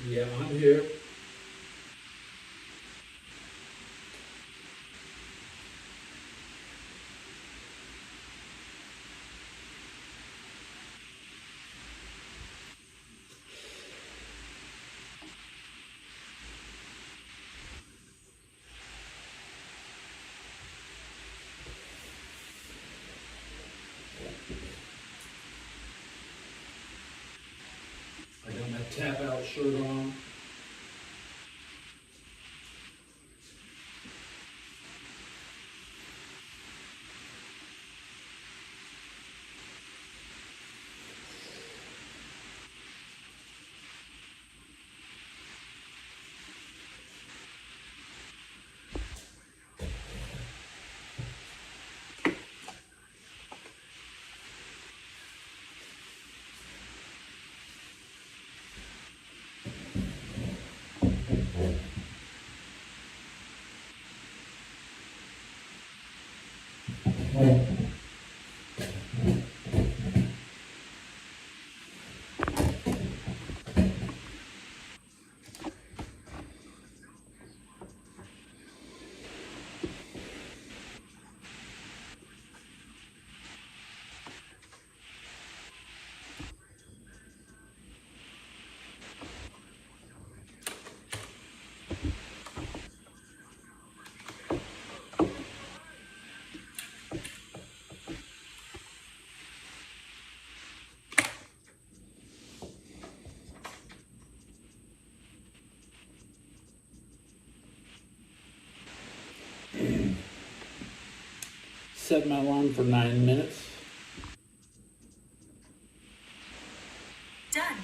Yeah, I'm here. I got my tap out shirt on. Set my alarm for 9 minutes. Done.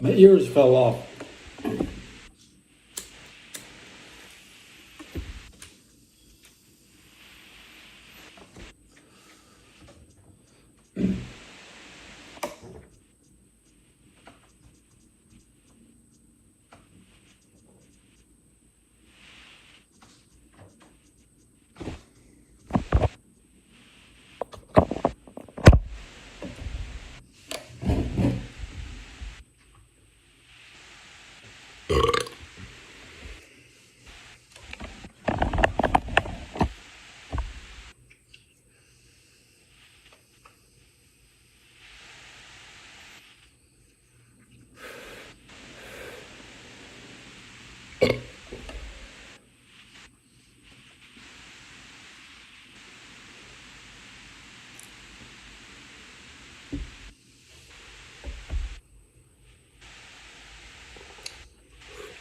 My ears fell off.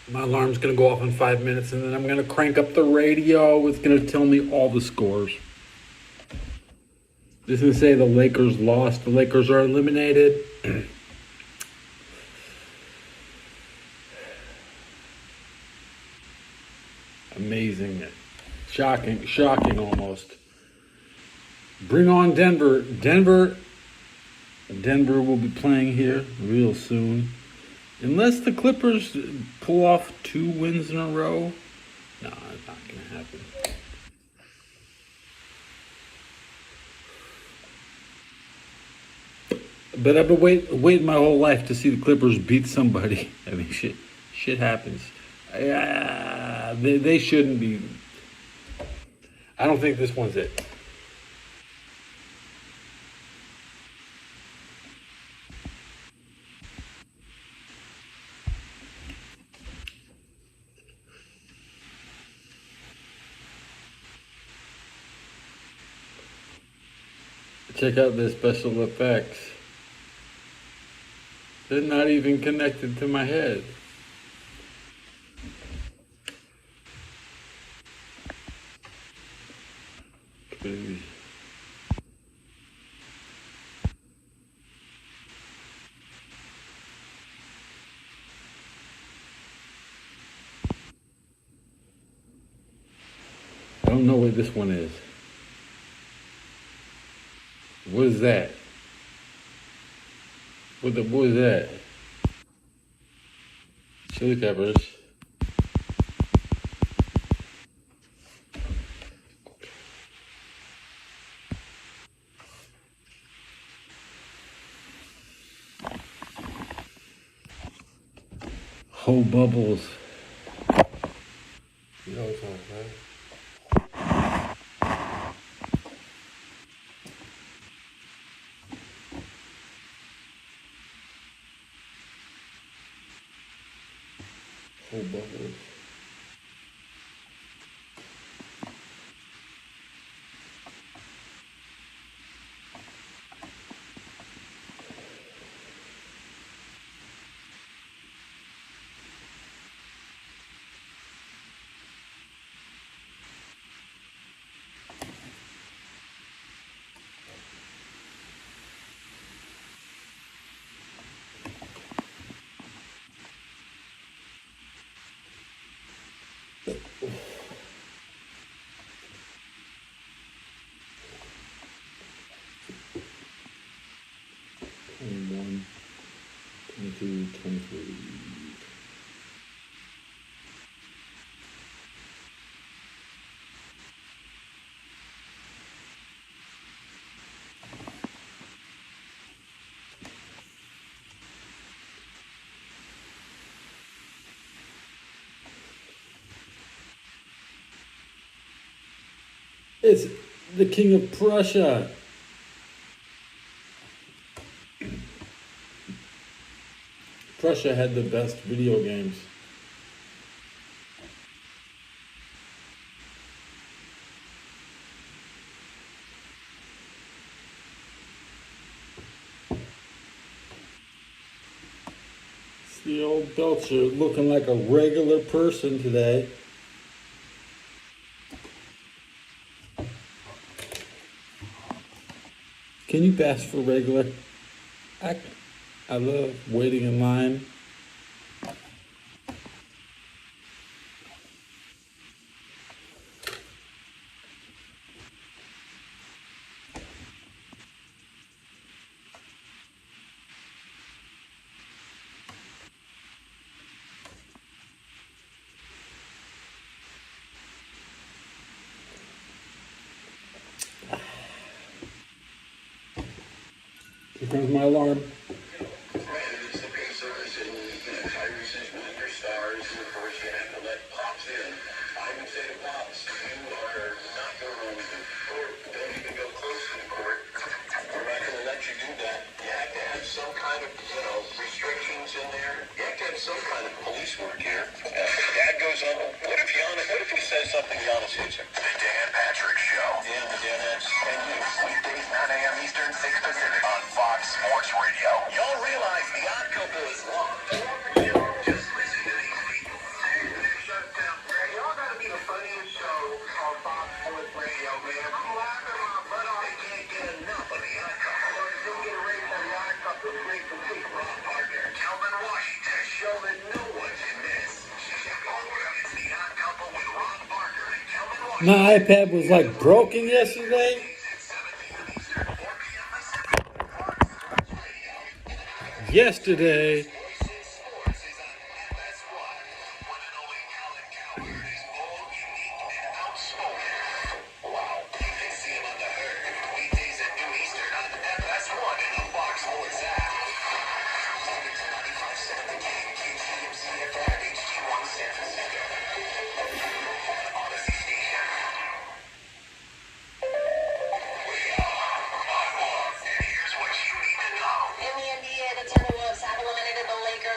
My alarm's gonna go off in 5 minutes, and then I'm gonna crank up the radio. It's gonna tell me all the scores. This is gonna say the Lakers lost. The Lakers are eliminated. Amazing. Shocking almost. Bring on Denver. Denver will be playing here real soon. Unless the Clippers pull off 2 wins in a row. No, it's not going to happen. But I've been waiting my whole life to see the Clippers beat somebody. I mean, shit happens. They shouldn't be. I don't think this one's it. Check out the special effects. They're not even connected to my head. Please. I don't know what this one is. What is that? What is that? Chili peppers. Whole bubbles. You know what I'm talking about? Whole bubbles. One, 22, 23. It's the King of Prussia. Prussia had the best video games. It's the old Belcher looking like a regular person today. Can you pass for regular? I love waiting in line comes my alarm. It's the Pacers and Tyrese is one of your stars, and of course you have to let Pops in. I would say to Pops, you are not going on the court. Don't even go close to the court. We're not going to let you do that. You have to have some kind of, restrictions in there. You have to have some kind of police work here. Dad goes on. What if he says something Giannis hits him? The Dan Patrick Show. Yeah, the Danettes. And you. Weekdays 9 a.m. Eastern, 6 Pacific on Fox Sports Radio. Y'all realize the odd couple is long. Just listen to these people. Shut down. Y'all gotta be the funniest show on Fox Sports Radio, man. I'm laughing my butt off. They can't get enough of the odd couple. They'll get ready for the odd couple. Great to see. Rob Parker, Calvin Washington, a show that no one can miss. It's the odd couple with Rob Parker and Calvin Washington. My iPad was like broken yesterday. Yesterday.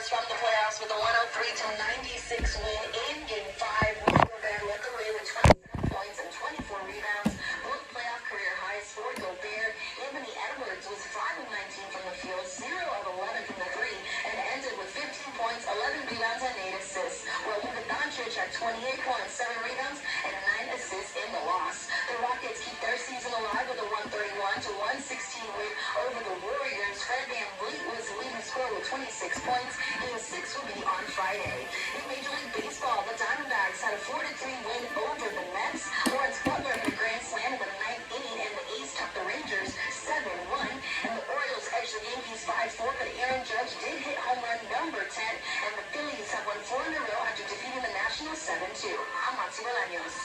From the playoffs with a 103-96 win in Game 5. Rudy Gobert led the way with 27 points and 24 rebounds. Both playoff career highs for Gobert. Anthony Edwards was 5 of 19 from the field, 0 of 11 from the three, and ended with 15 points, 11 rebounds, and 8 assists. While Luka Doncic had 28 points, 7 rebounds, and 9 assists in the loss. The Rockets keep their season alive with a 131-116 win over the Warriors. Fred VanVleet was the leading scorer with 26 points. Game 6 will be on Friday. In Major League Baseball, the Diamondbacks had a 4-3 win over the Mets. Lawrence Butler hit a grand slam in the 9th inning, and the A's topped the Rangers 7-1. And the Orioles edged the Yankees 5-4, but Aaron Judge did hit home run number 10, and the Phillies have won 4 in a row after defeating the Nationals 7-2. I'm Monty Bolaños.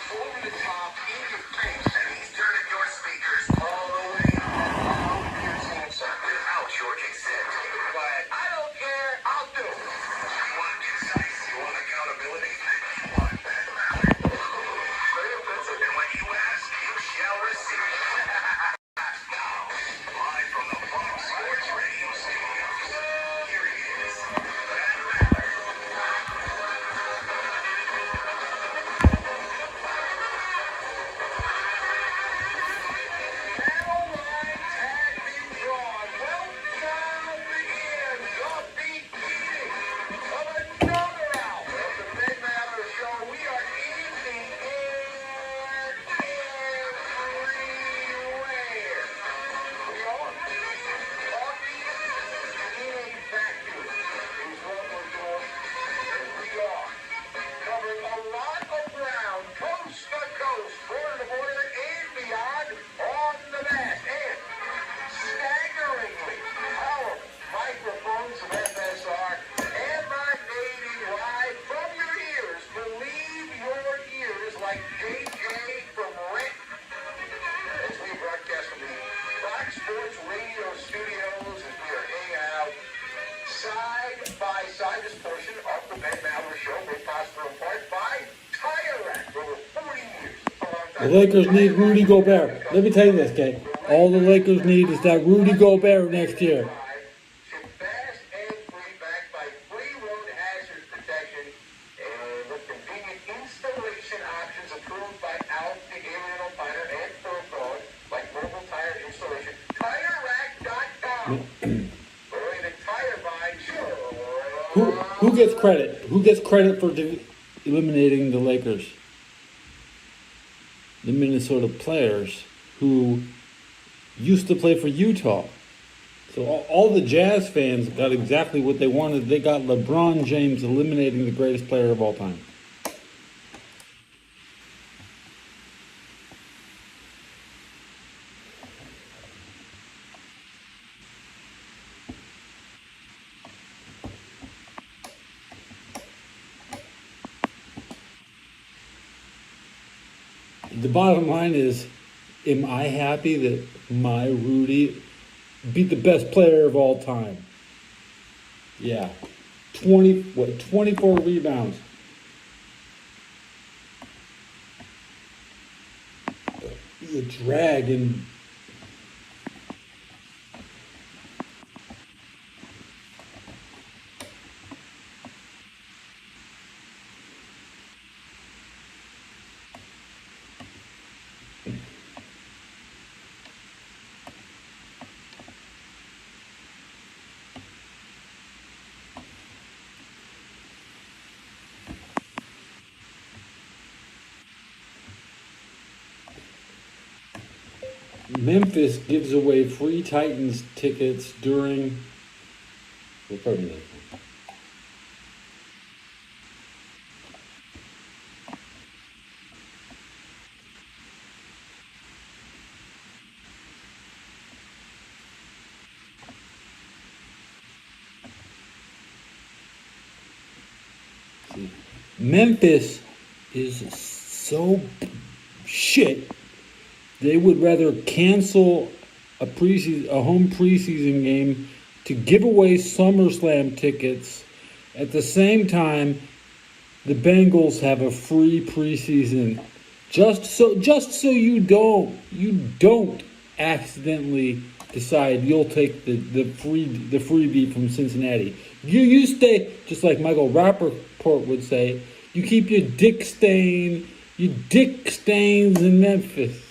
Over the top, in your face, and he's turning your speakers all the way up. Without your consent. But I don't care, I'll do it. You want concise, you want accountability, you want that matter. Very offensive, and when you ask, you shall receive. Now, live from the Fox Sports Radio studios, here he is, That Matter. Covering a lot of ground, coast to coast, border to border, and beyond, on the mast. And staggeringly powerful microphones of FSR emanating live from your ears. Believe your ears, like JJ from Rent. As we broadcast from the Fox Sports Radio studios, as we are hanging out side by side. This portion of the Ben Maller Show made possible in part by Tire Rack for over 40 years. The Lakers need Rudy Gobert. Let me tell you this, Kate. All the Lakers need is that Rudy Gobert next year. Ship fast and free, backed by free road hazard protection and with convenient installation options approved by Alf, the Alien Opiner, and Furfrog, like mobile tire installation. TireRack.com. Where the tire buy, Who gets credit? Who gets credit for eliminating the Lakers? The Minnesota players who used to play for Utah. So all the Jazz fans got exactly what they wanted. They got LeBron James eliminating the greatest player of all time. The bottom line is, am I happy that my Rudy beat the best player of all time? Yeah. 24 rebounds. He's a drag and Memphis gives away free Titans tickets during. Well, pardon me. See, Memphis is so shit. They would rather cancel a home preseason game to give away SummerSlam tickets. At the same time, the Bengals have a free preseason, just so you don't accidentally decide you'll take the freebie from Cincinnati. You stay, just like Michael Rappaport would say, you keep your dick stains in Memphis.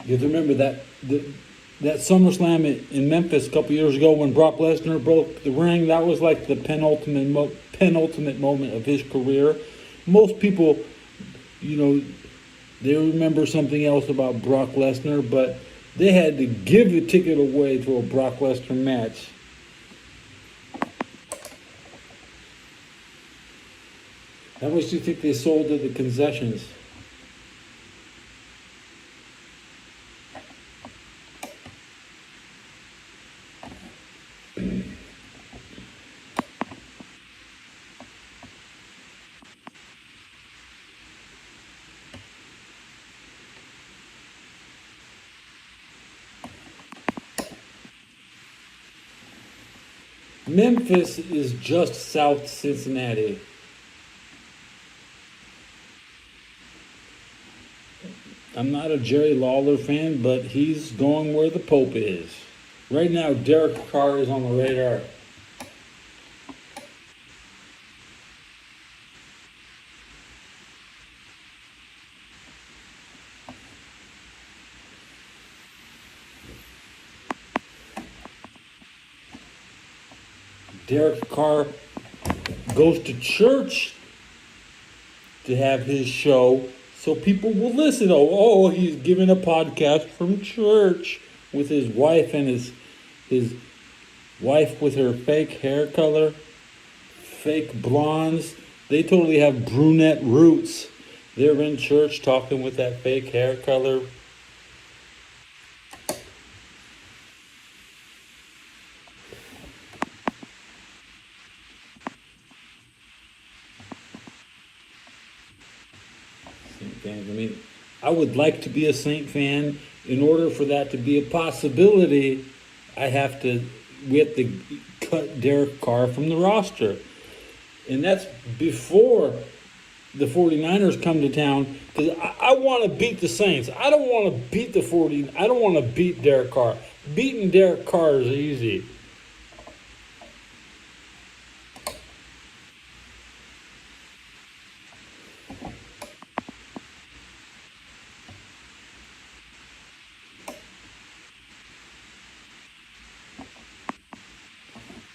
You have to remember that SummerSlam in Memphis a couple years ago when Brock Lesnar broke the ring. That was like the penultimate moment of his career. Most people, they remember something else about Brock Lesnar, but they had to give the ticket away to a Brock Lesnar match. How much do you think they sold at the concessions? Memphis is just south Cincinnati. I'm not a Jerry Lawler fan, but he's going where the Pope is. Right now, Derek Carr is on the radar. Derek Carr goes to church to have his show, so people will listen. Oh, he's giving a podcast from church with his wife and his wife with her fake hair color, fake blondes. They totally have brunette roots. They're in church talking with that fake hair color. I would like to be a Saint fan. In order for that to be a possibility, we have to cut Derek Carr from the roster. And that's before the 49ers come to town, because I want to beat the Saints. I don't want to beat I don't want to beat Derek Carr. Beating Derek Carr is easy.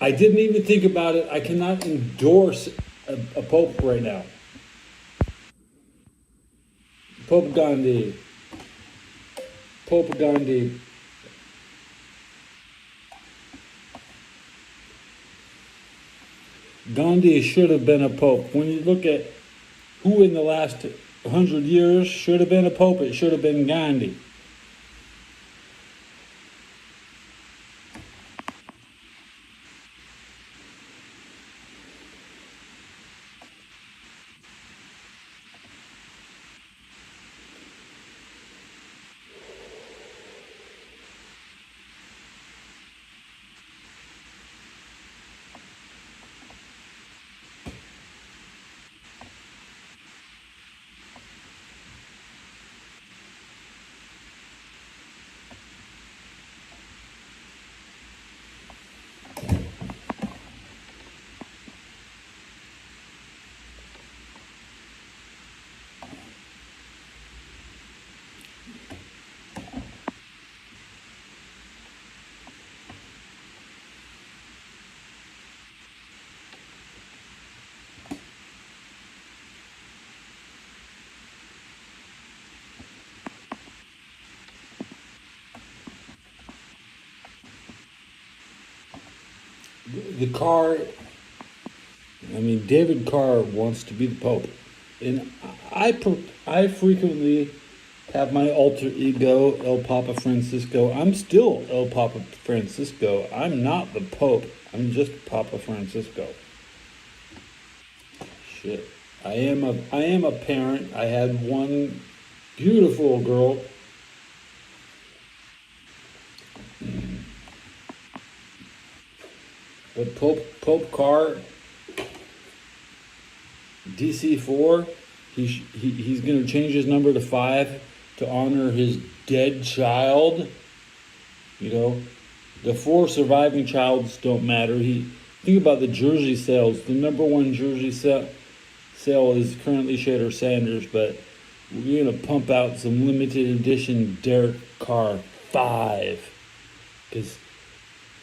I didn't even think about it. I cannot endorse a Pope right now. Pope Gandhi. Pope Gandhi. Gandhi should have been a pope. When you look at who in the last 100 years should have been a pope, it should have been Gandhi. the Carr, I mean, David Carr wants to be the Pope. And I frequently have my alter ego, El Papa Francisco. I'm still El Papa Francisco. I'm not the Pope. I'm just Papa Francisco. Shit. I am a parent. I had one beautiful girl. But Pope Carr, DC4, he's going to change his number to 5 to honor his dead child. You know, the 4 surviving childs don't matter. Think about the jersey sales. The number one jersey sale is currently Shader Sanders, but we're going to pump out some limited edition Derek Carr 5 because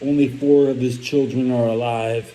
only 4 of his children are alive.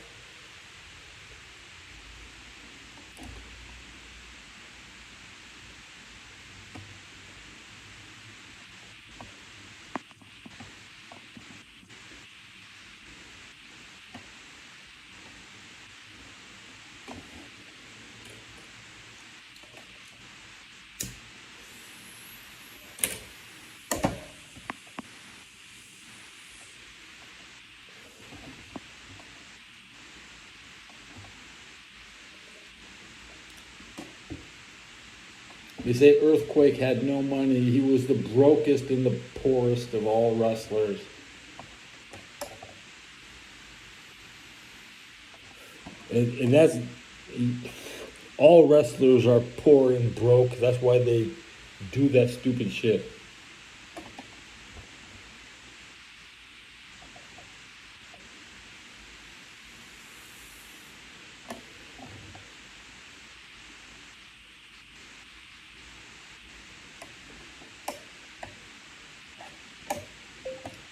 They say Earthquake had no money. He was the brokest and the poorest of all wrestlers. And that's, all wrestlers are poor and broke. That's why they do that stupid shit.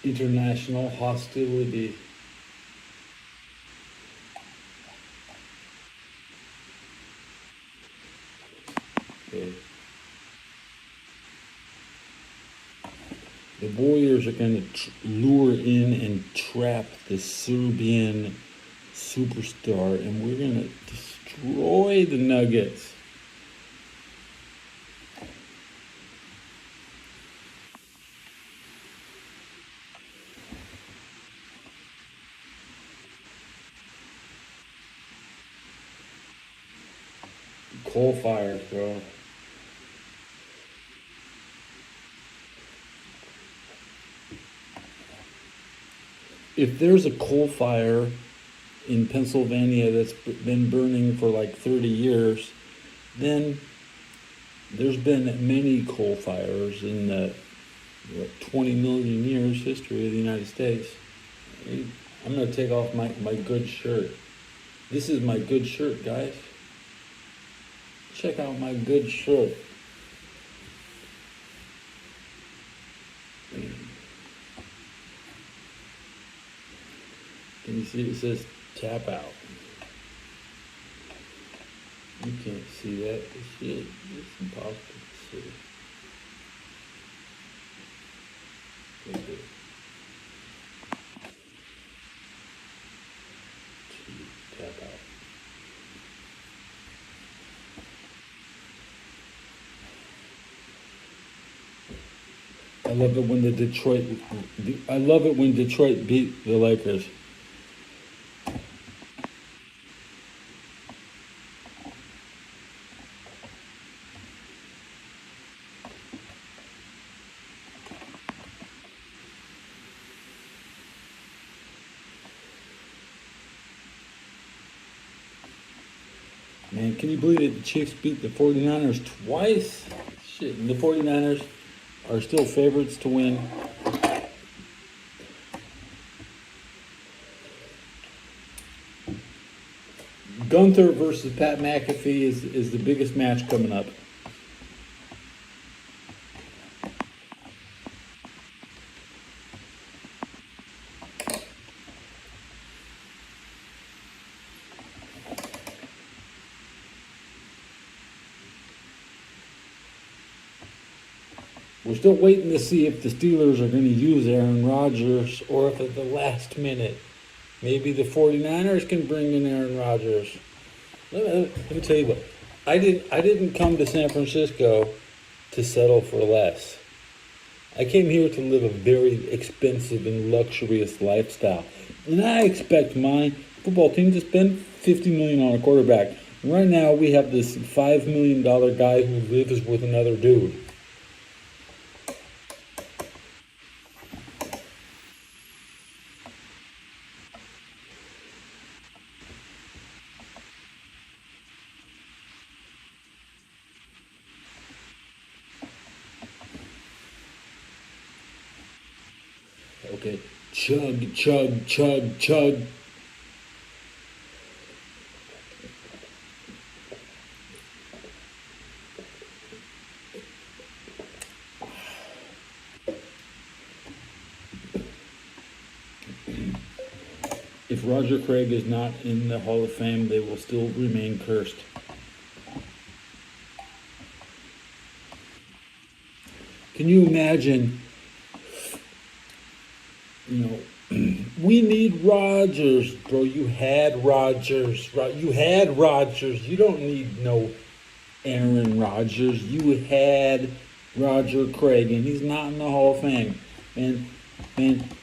International hostility. Okay. The Warriors are going to lure in and trap the Serbian superstar, and we're going to destroy the Nuggets. Coal fires, bro. If there's a coal fire in Pennsylvania that's been burning for like 30 years, then there's been many coal fires in the 20 million years history of the United States. I'm going to take off my good shirt. This is my good shirt, guys. Check out my good shirt. Can you see it says tap out? You can't see that. Shit, it's impossible to see. Like this. Tap out. I love it when Detroit beat the Lakers. Man, can you believe it? The Chiefs beat the 49ers twice? Shit, and the 49ers are still favorites to win. Gunther versus Pat McAfee is the biggest match coming up. We're still waiting to see if the Steelers are going to use Aaron Rodgers or if at the last minute Maybe the 49ers can bring in Aaron Rodgers. Let me tell you what. I didn't come to San Francisco to settle for less. I came here to live a very expensive and luxurious lifestyle. And I expect my football team to spend $50 million on a quarterback. And right now we have this $5 million guy who lives with another dude. Okay. Chug, chug, chug, chug. If Roger Craig is not in the Hall of Fame, they will still remain cursed. Can you imagine? You know, we need Rodgers, bro. You had Rodgers. You had Rodgers. You don't need no Aaron Rodgers. You had Roger Craig, and he's not in the Hall of Fame. And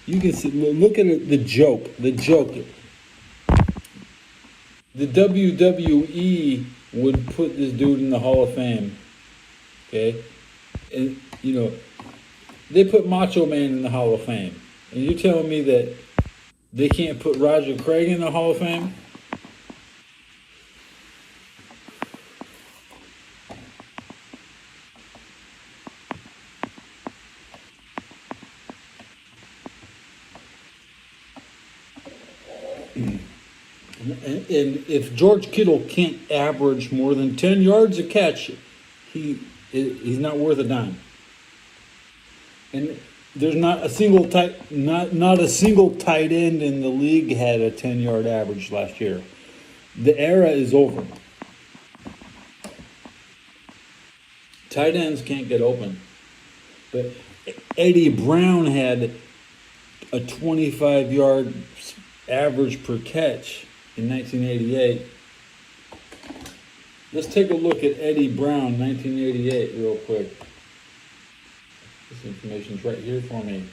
you can see, look at it, the joke. The joke. The WWE would put this dude in the Hall of Fame. Okay? And, you know, they put Macho Man in the Hall of Fame. And you're telling me that they can't put Roger Craig in the Hall of Fame? And if George Kittle can't average more than 10 yards a catch, he's not worth a dime. And there's not a single tight end in the league had a 10-yard average last year. The era is over. Tight ends can't get open. But Eddie Brown had a 25-yard average per catch in 1988. Let's take a look at Eddie Brown, 1988, real quick. This information's right here for me.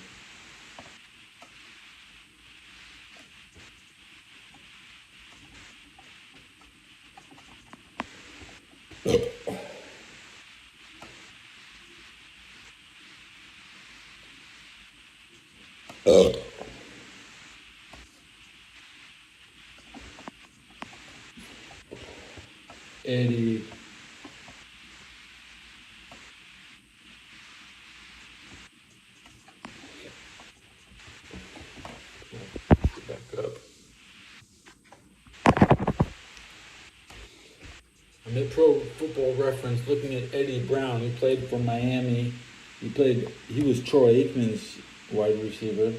Eddie. Back up. I'm at Pro Football Reference looking at Eddie Brown. He played for Miami. He was Troy Aikman's wide receiver.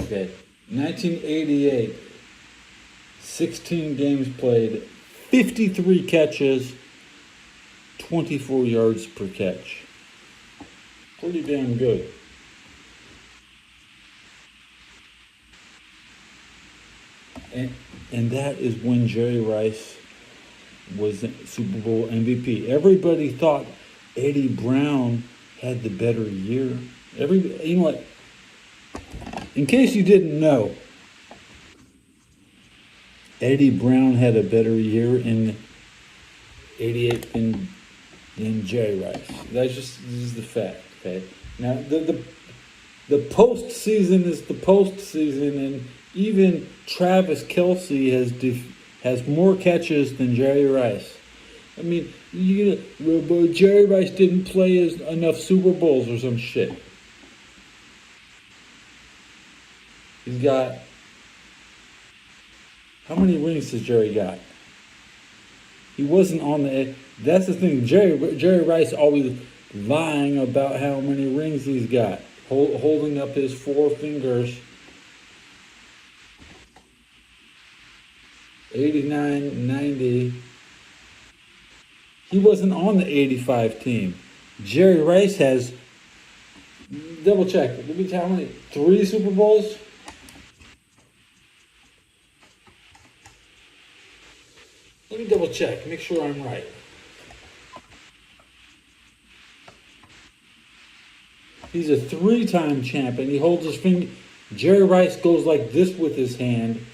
Okay. 1988. 16 games played, 53 catches, 24 yards per catch. Pretty damn good. And that is when Jerry Rice was Super Bowl MVP. Everybody thought Eddie Brown had the better year. You know what? In case you didn't know, Eddie Brown had a better year in '88 than Jerry Rice. This is the fact. Okay. Now the postseason is the postseason, and even Travis Kelce has more catches than Jerry Rice. I mean, Jerry Rice didn't play enough Super Bowls or some shit. He's got. How many rings has Jerry got? He wasn't on the. That's the thing. Jerry Rice always lying about how many rings he's got, holding up his four fingers. 89, 90. He wasn't on the 85 team. Jerry Rice has double check. Let me tell you, 3 Super Bowls. Let me double check. Make sure I'm right. He's a 3-time champion. He holds his finger. Jerry Rice goes like this with his hand,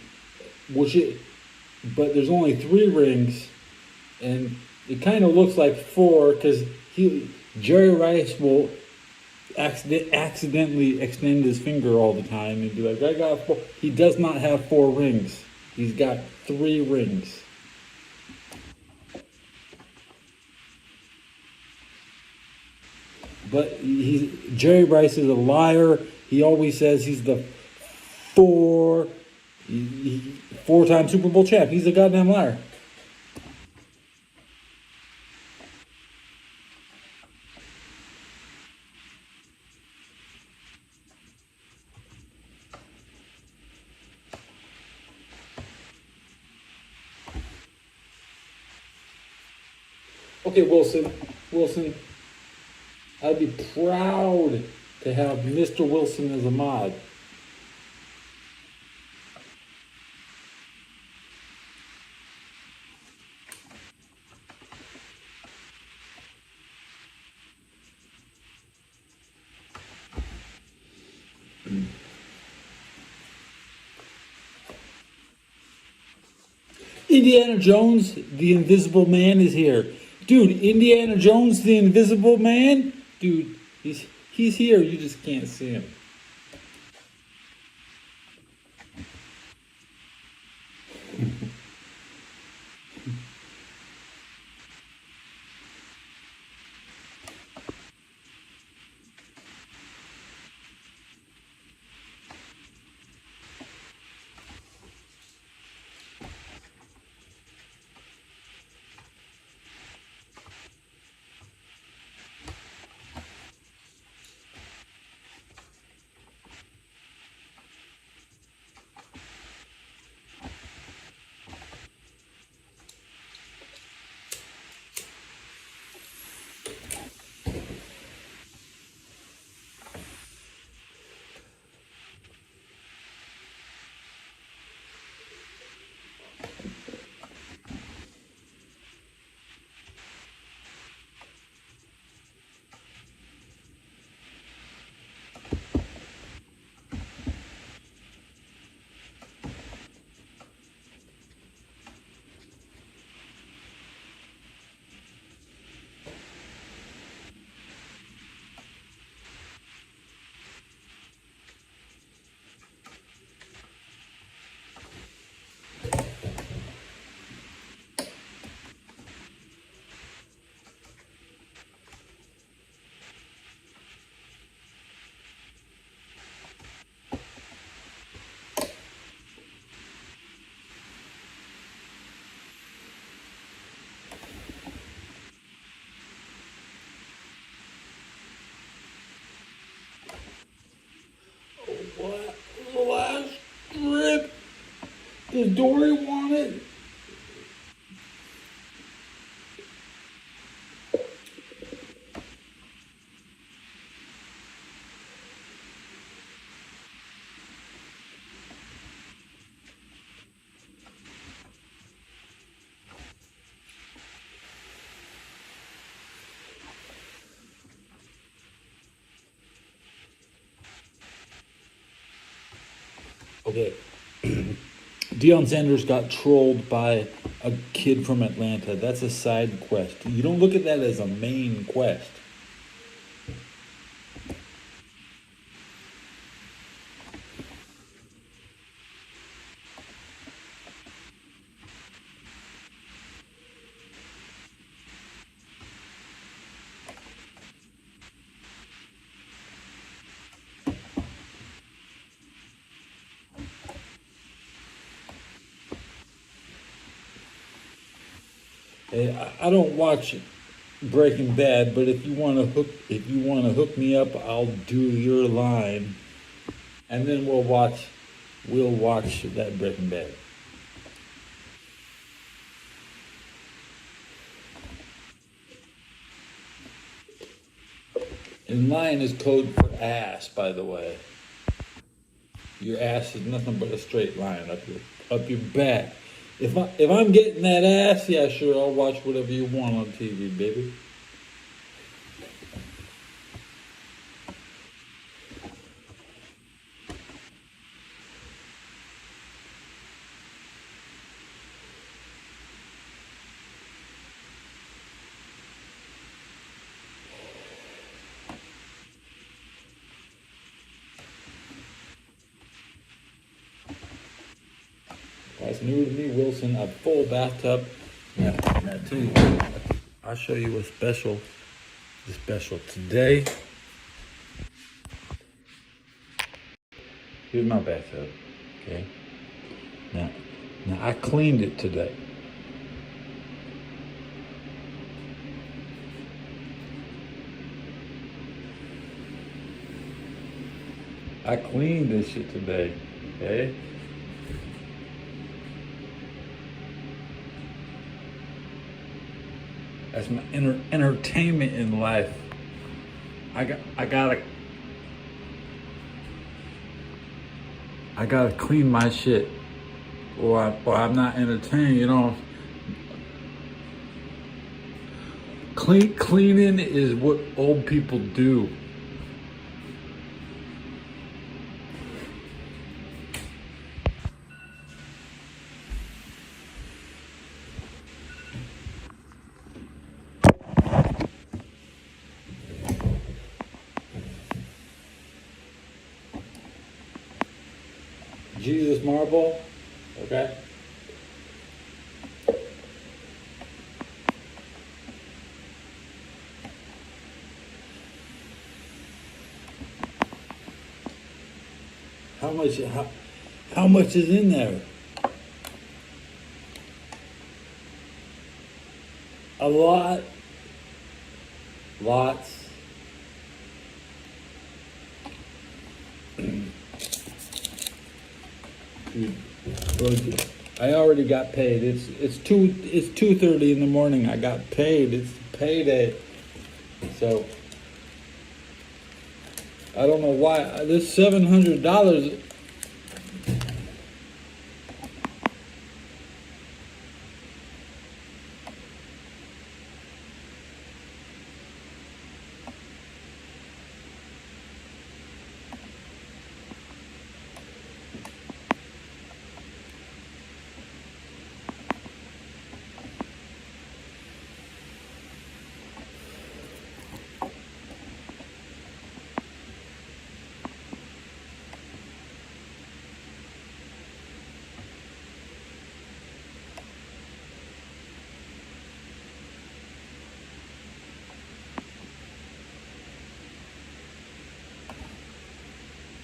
but there's only 3 rings, and it kind of looks like 4 because Jerry Rice will accidentally extend his finger all the time and be like, "I got 4." He does not have 4 rings. He's got 3 rings. But Jerry Rice is a liar. He always says he's the 4-time Super Bowl champ. He's a goddamn liar. Okay, Wilson, I'd be proud to have Mr. Wilson as a mod. Indiana Jones, the Invisible Man, is here. Dude, Indiana Jones, the Invisible Man? Dude, he's here. You just can't see him. What? The last strip? Does Dory want it? Okay. Deion Sanders got trolled by a kid from Atlanta. That's a side quest. You don't look at that as a main quest. Hey, I don't watch Breaking Bad, but if you want to hook me up, I'll do your line, and then we'll watch that Breaking Bad. And lion is code for ass, by the way. Your ass is nothing but a straight line up your back. If I'm getting that ass, yeah, sure, I'll watch whatever you want on TV, baby. That's new to me, Wilson. A full bathtub. Now, I tell you what, I'll show you a special. The special today. Here's my bathtub. Okay. Now, I cleaned it today. I cleaned this shit today. Okay. That's my entertainment in life. I gotta clean my shit, or I'm not entertained. You know, cleaning is what old people do. Jesus marble, okay? How much is in there? A lot. Lots. I already got paid. It's 2:30 in the morning. I got paid. It's payday. So I don't know why this $700.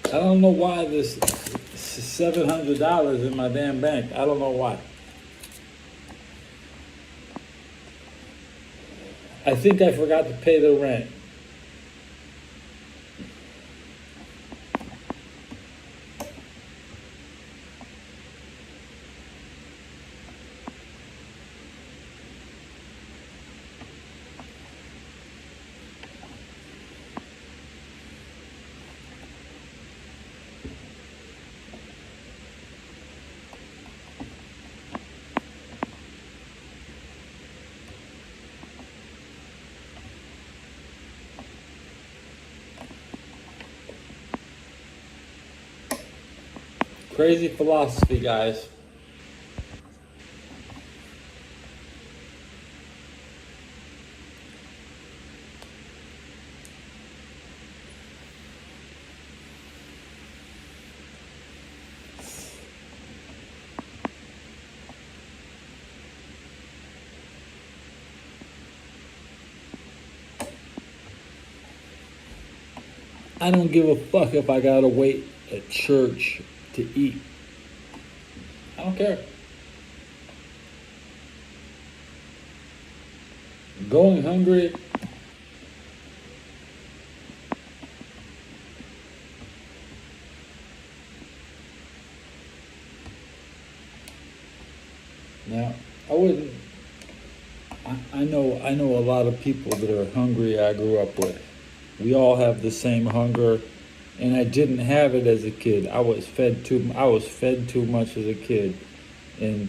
I don't know why this $700 in my damn bank. I don't know why. I think I forgot to pay the rent. Crazy philosophy, guys. I don't give a fuck if I gotta wait at church to eat. I don't care. Going hungry. Now, I wouldn't. I know a lot of people that are hungry. I grew up with. We all have the same hunger, and I didn't have it as a kid. I was fed too much as a kid, and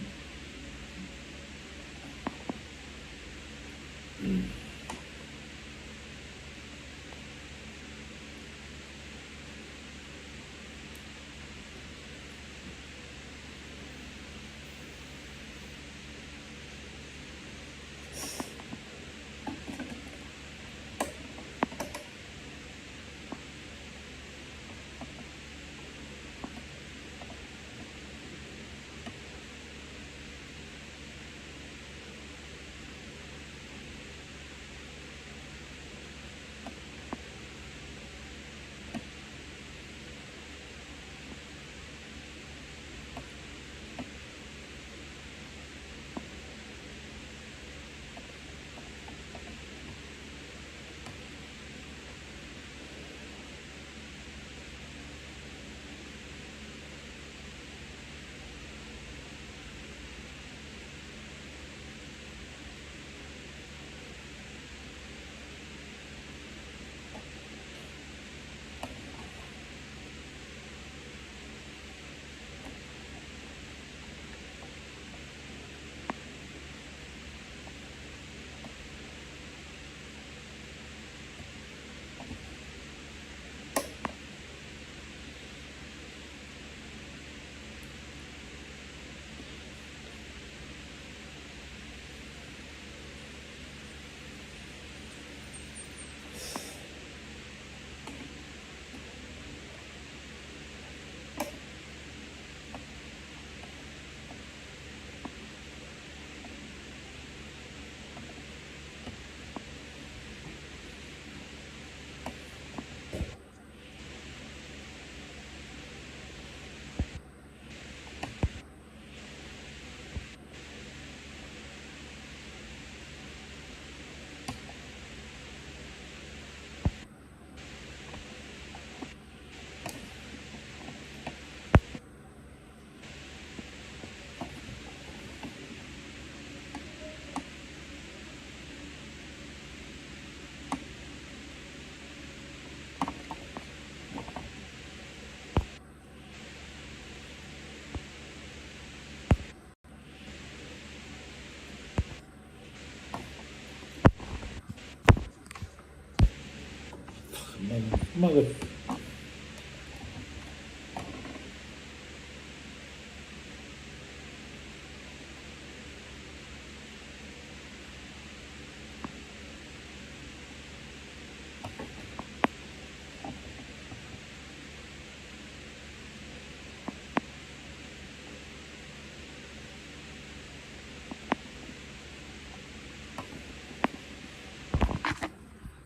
mother.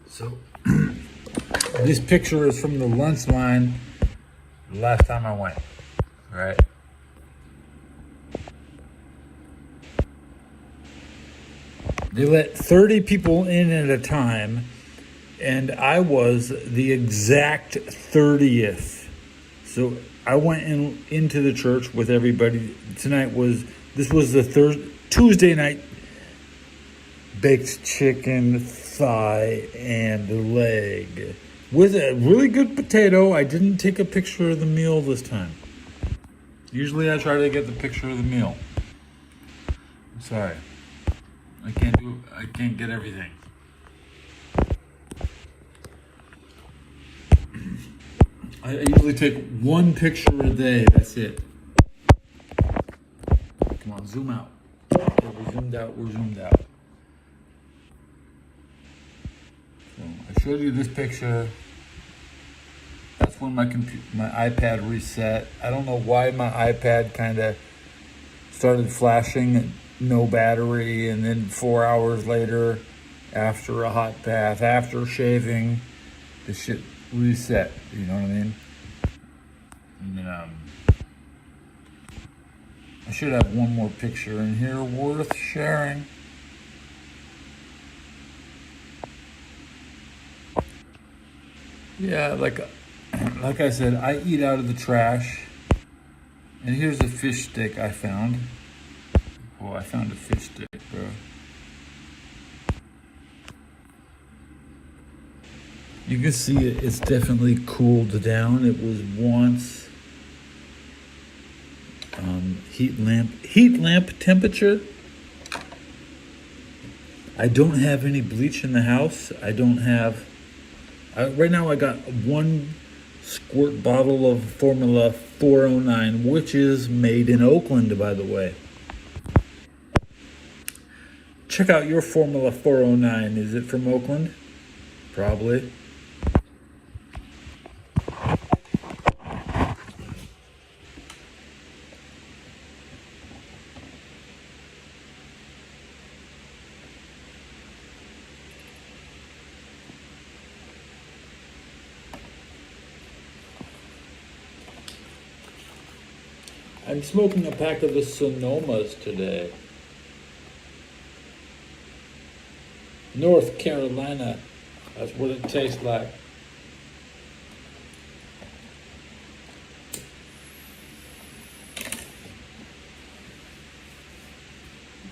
So this picture is from the lunch line the last time I went, right? They let 30 people in at a time, and I was the exact 30th. So I went into the church with everybody. This was the Tuesday night baked chicken thigh and leg with a really good potato. I didn't take a picture of the meal this time. Usually I try to get the picture of the meal. I'm sorry. I can't get everything. I usually take one picture a day. That's it. Come on, zoom out. Okay, we're zoomed out. So I showed you this picture. That's when my iPad reset. I don't know why my iPad kind of started flashing no battery, and then 4 hours later, after a hot bath, after shaving, the shit reset. You know what I mean? And then I should have one more picture in here worth sharing. Yeah, like I said, I eat out of the trash. And here's a fish stick I found. Oh, I found a fish stick, bro. You can see it's definitely cooled down. It was once heat lamp temperature. I don't have any bleach in the house. I don't have. Right now, I got one squirt bottle of Formula 409, which is made in Oakland, by the way. Check out your Formula 409. Is it from Oakland? Probably. I'm smoking a pack of the Sonomas today. North Carolina. That's what it tastes like.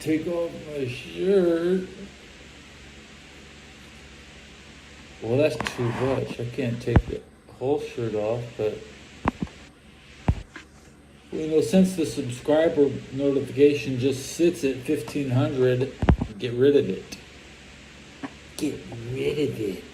Take off my shirt. Well, that's too much. I can't take the whole shirt off, but since the subscriber notification just sits at 1500, get rid of it. Get rid of it.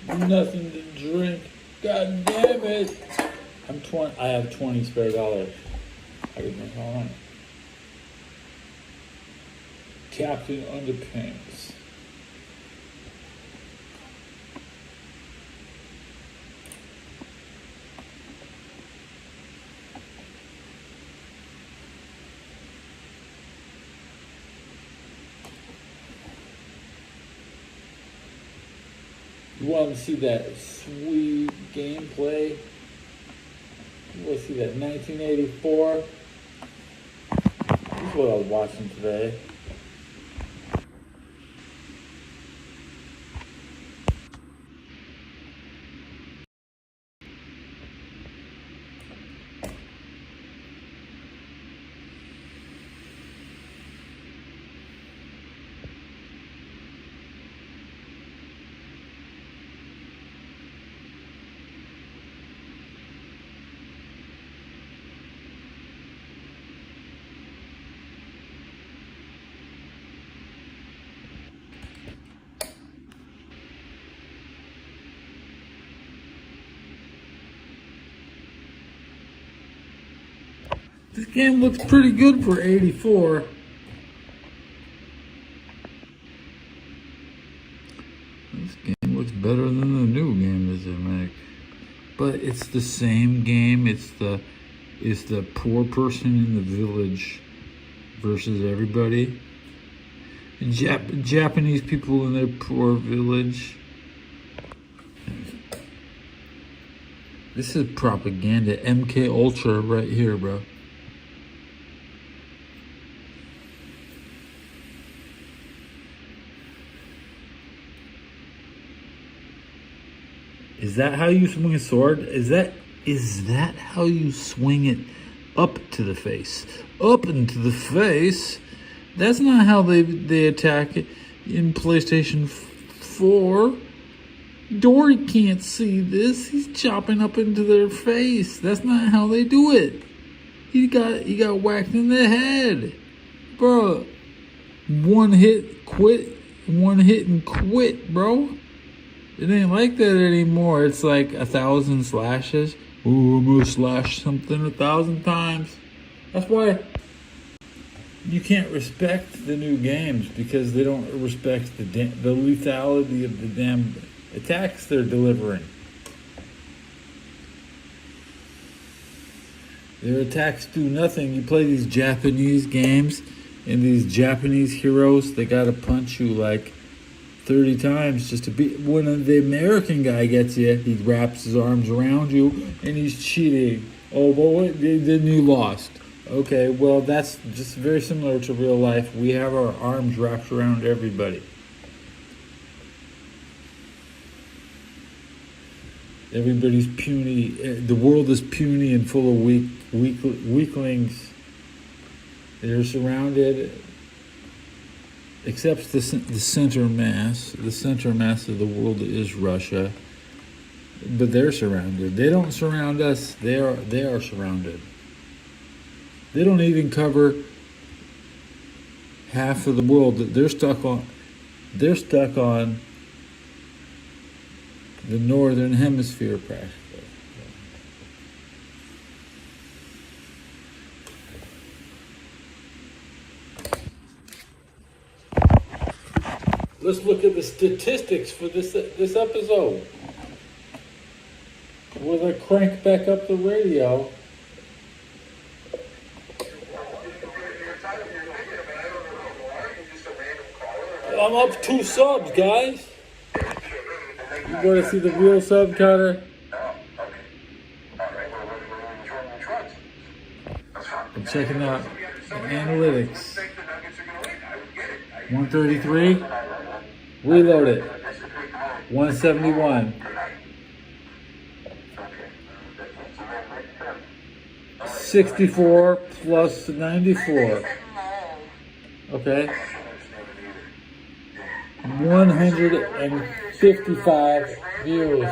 Nothing to drink. God damn it. I have 20 spare dollars. I could drink all night. Captain Underpants. You want to see that sweet gameplay? You want to see that 1984? This is what I was watching today. This game looks pretty good for 84. This game looks better than the new game that they make. But it's the same game. It's the poor person in the village versus everybody. Japanese people in their poor village. This is propaganda. MK Ultra right here, bro. Is that how you swing a sword? Is that how you swing it up to the face, up into the face. That's not how they attack it in PlayStation 4. Dory can't see this. He's chopping up into their face. That's not how they do it. He got whacked in the head, bro. One hit and quit, bro. It ain't like that anymore. It's like 1,000 slashes. Ooh, I'm gonna slash something 1,000 times. That's why you can't respect the new games, because they don't respect the lethality of the damn attacks they're delivering. Their attacks do nothing. You play these Japanese games, and these Japanese heroes, they gotta punch you like 30 times just to beat. When the American guy gets you, he wraps his arms around you and he's cheating. Oh, but then you lost. Okay, well, that's just very similar to real life. We have our arms wrapped around everybody. Everybody's puny. The world is puny and full of weaklings. They're surrounded, except the center mass. The center mass of the world is Russia, but they're surrounded. They don't surround us. They are surrounded. They don't even cover half of the world. They're stuck on the northern hemisphere practically. Let's look at the statistics for this episode. We're gonna crank back up the radio. I'm up 2 subs, guys. You want to see the real sub counter? I'm checking out the analytics. 133. Reload it. 171. 64 plus 94. Okay. 155 views.